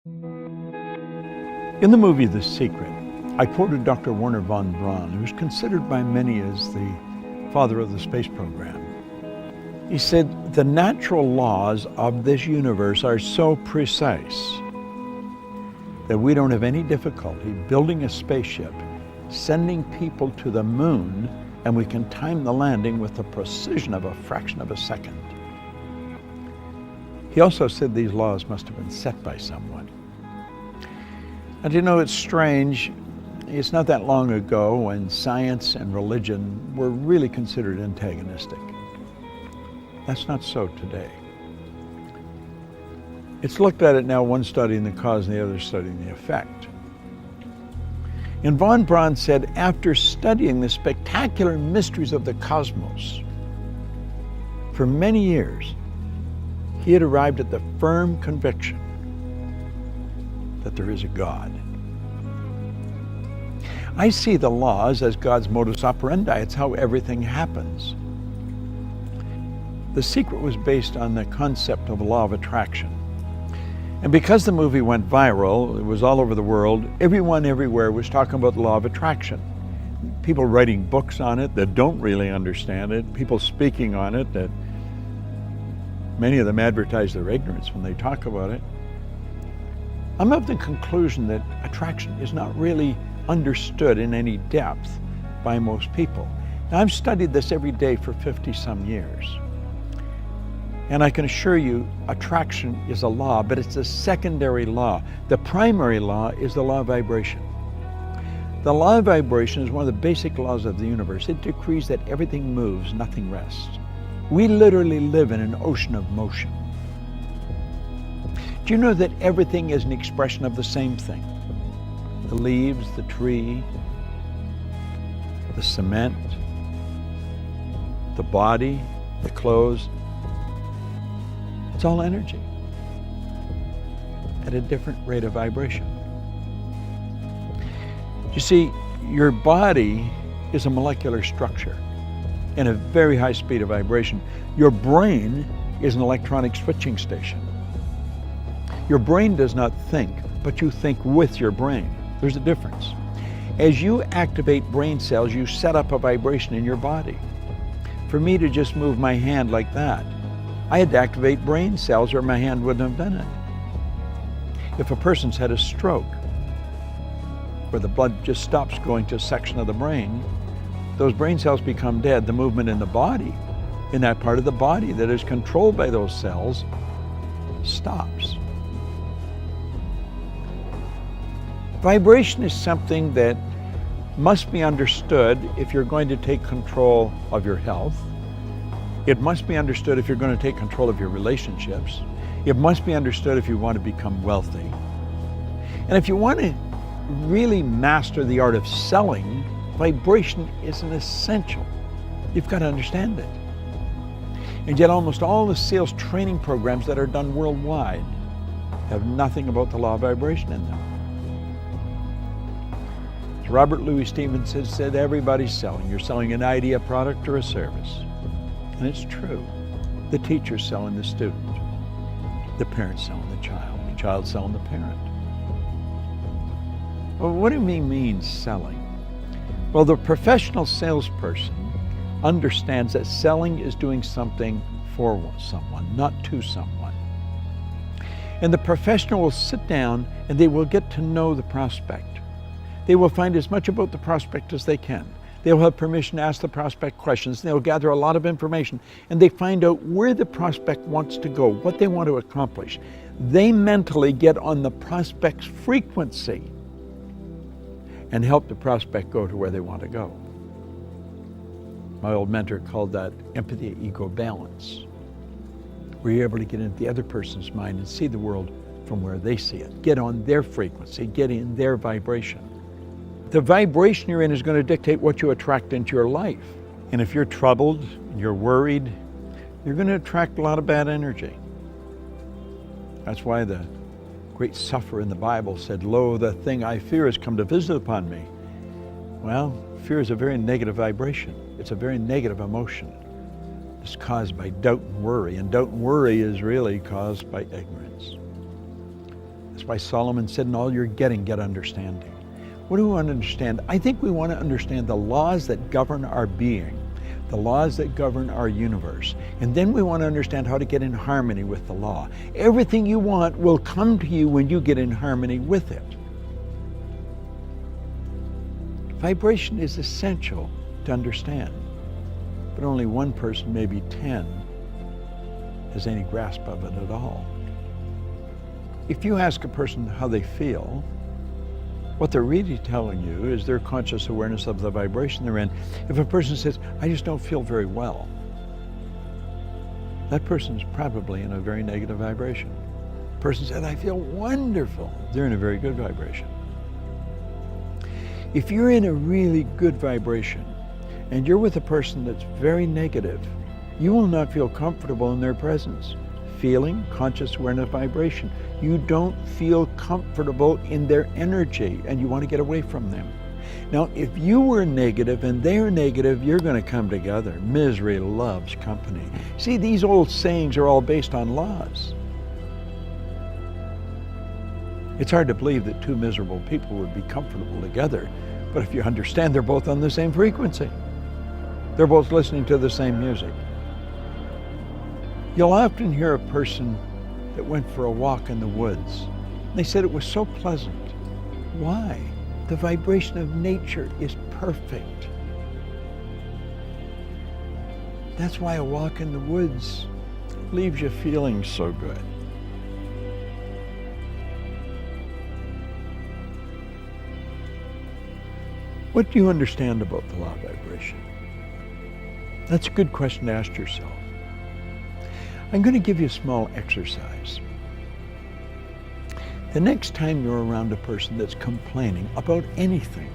In the movie The Secret, I quoted Dr. Wernher von Braun, who's considered by many as the father of the space program. He said, the natural laws of this universe are so precise that we don't have any difficulty building a spaceship, sending people to the moon, and we can time the landing with the precision of a fraction of a second. He also said these laws must have been set by someone. And you know, it's strange. It's not that long ago when science and religion were really considered antagonistic. That's not so today. It's looked at it now, one studying the cause and the other studying the effect. And von Braun said, after studying the spectacular mysteries of the cosmos for many years, he had arrived at the firm conviction that there is a God. I see the laws as God's modus operandi. It's how everything happens. The Secret was based on the concept of the law of attraction. And because the movie went viral, it was all over the world, everyone everywhere was talking about the law of attraction. People writing books on it that don't really understand it, people speaking on it that many of them advertise their ignorance when they talk about it. I'm of the conclusion that attraction is not really understood in any depth by most people. Now, I've studied this every day for 50-some years. And I can assure you, attraction is a law, but it's a secondary law. The primary law is the law of vibration. The law of vibration is one of the basic laws of the universe. It decrees that everything moves, nothing rests. We literally live in an ocean of motion. Do you know that everything is an expression of the same thing? The leaves, the tree, the cement, the body, the clothes. It's all energy at a different rate of vibration. You see, your body is a molecular structure in a very high speed of vibration. Your brain is an electronic switching station. Your brain does not think, but you think with your brain. There's a difference. As you activate brain cells, you set up a vibration in your body. For me to just move my hand like that, I had to activate brain cells or my hand wouldn't have done it. If a person's had a stroke, where the blood just stops going to a section of the brain, those brain cells become dead. The movement in the body, in that part of the body that is controlled by those cells, stops. Vibration is something that must be understood if you're going to take control of your health. It must be understood if you're going to take control of your relationships. It must be understood if you want to become wealthy. And if you want to really master the art of selling, vibration is an essential. You've got to understand it. And yet almost all the sales training programs that are done worldwide have nothing about the law of vibration in them. As Robert Louis Stevenson said, everybody's selling. You're selling an idea, a product, or a service. And it's true. The teacher's selling the student. The parent's selling the child's selling the parent. Well, what do we mean selling? Well, the professional salesperson understands that selling is doing something for someone, not to someone. And the professional will sit down and they will get to know the prospect. They will find as much about the prospect as they can. They'll have permission to ask the prospect questions. They'll gather a lot of information and they find out where the prospect wants to go, what they want to accomplish. They mentally get on the prospect's frequency and help the prospect go to where they want to go. My old mentor called that empathy ego balance, where you're able to get into the other person's mind and see the world from where they see it. Get on their frequency, get in their vibration. The vibration you're in is going to dictate what you attract into your life. And if you're troubled, you're worried, you're going to attract a lot of bad energy. That's why the great sufferer in the Bible said, "Lo, the thing I fear has come to visit upon me." Well, fear is a very negative vibration. It's a very negative emotion. It's caused by doubt and worry, and doubt and worry is really caused by ignorance. The That's why Solomon said, in all you're getting, get understanding. What do we want to understand? I think we want to understand the laws that govern our being, the laws that govern our universe. And then we want to understand how to get in harmony with the law. Everything you want will come to you when you get in harmony with it. Vibration is essential to understand, but only one person, maybe 10, has any grasp of it at all. If you ask a person how they feel, what they're really telling you is their conscious awareness of the vibration they're in. If a person says, I just don't feel very well, that person's probably in a very negative vibration. A person said, I feel wonderful, they're in a very good vibration. If you're in a really good vibration and you're with a person that's very negative, you will not feel comfortable in their presence. Feeling, conscious awareness, vibration. You don't feel comfortable in their energy and you want to get away from them. Now, if you were negative and they're negative, you're going to come together. Misery loves company. See, these old sayings are all based on laws. It's hard to believe that two miserable people would be comfortable together, but if you understand they're both on the same frequency, they're both listening to the same music. You'll often hear a person that went for a walk in the woods. They said it was so pleasant. Why? The vibration of nature is perfect. That's why a walk in the woods leaves you feeling so good. What do you understand about the law of vibration? That's a good question to ask yourself. I'm going to give you a small exercise. The next time you're around a person that's complaining about anything,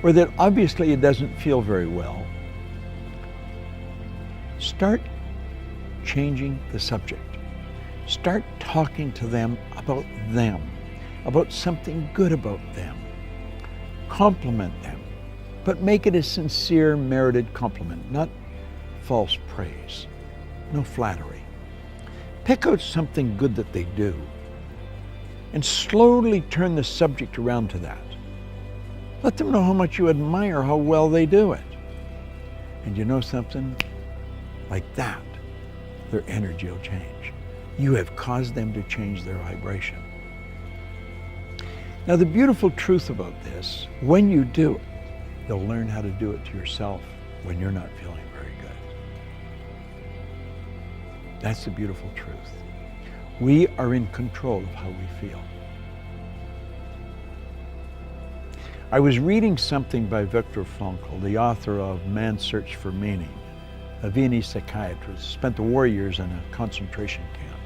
or that obviously it doesn't feel very well, start changing the subject. Start talking to them, about something good about them. Compliment them, but make it a sincere, merited compliment, not false praise, no flattery. Pick out something good that they do and slowly turn the subject around to that. Let them know how much you admire how well they do it. And you know something? Like that, their energy will change. You have caused them to change their vibration. Now, the beautiful truth about this, when you do it, you'll learn how to do it to yourself when you're not feeling very good. That's the beautiful truth. We are in control of how we feel. I was reading something by Viktor Frankl, the author of Man's Search for Meaning, a Viennese psychiatrist, spent the war years in a concentration camp.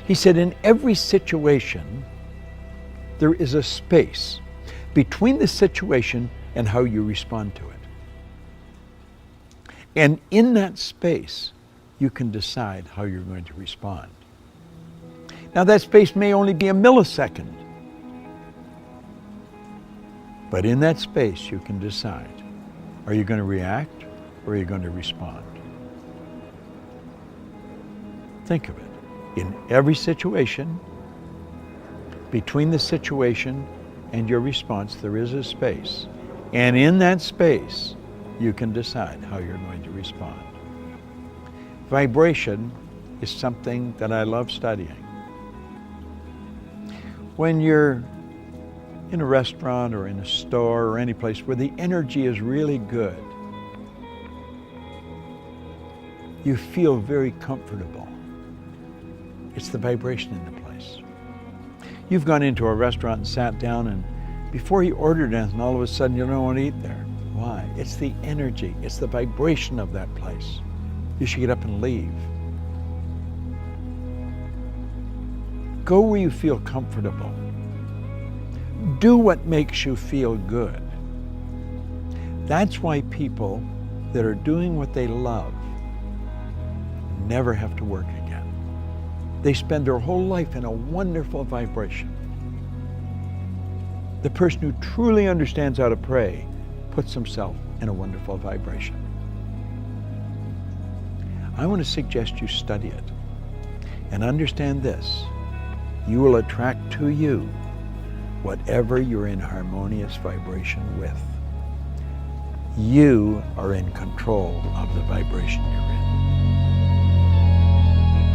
He said, in every situation, there is a space between the situation and how you respond to it. And in that space, you can decide how you're going to respond. Now, that space may only be a millisecond, but in that space, you can decide, are you going to react or are you going to respond? Think of it. In every situation, between the situation and your response, there is a space. And in that space, you can decide how you're going to respond. Vibration is something that I love studying. When you're in a restaurant or in a store or any place where the energy is really good, you feel very comfortable. It's the vibration in the place. You've gone into a restaurant and sat down, and before you ordered anything, all of a sudden you don't want to eat there. Why? It's the energy, it's the vibration of that place. You should get up and leave. Go where you feel comfortable. Do what makes you feel good. That's why people that are doing what they love never have to work again. They spend their whole life in a wonderful vibration. The person who truly understands how to pray puts himself in a wonderful vibration. I want to suggest you study it and understand this. you will attract to you whatever you're in harmonious vibration with. You are in control of the vibration you're in.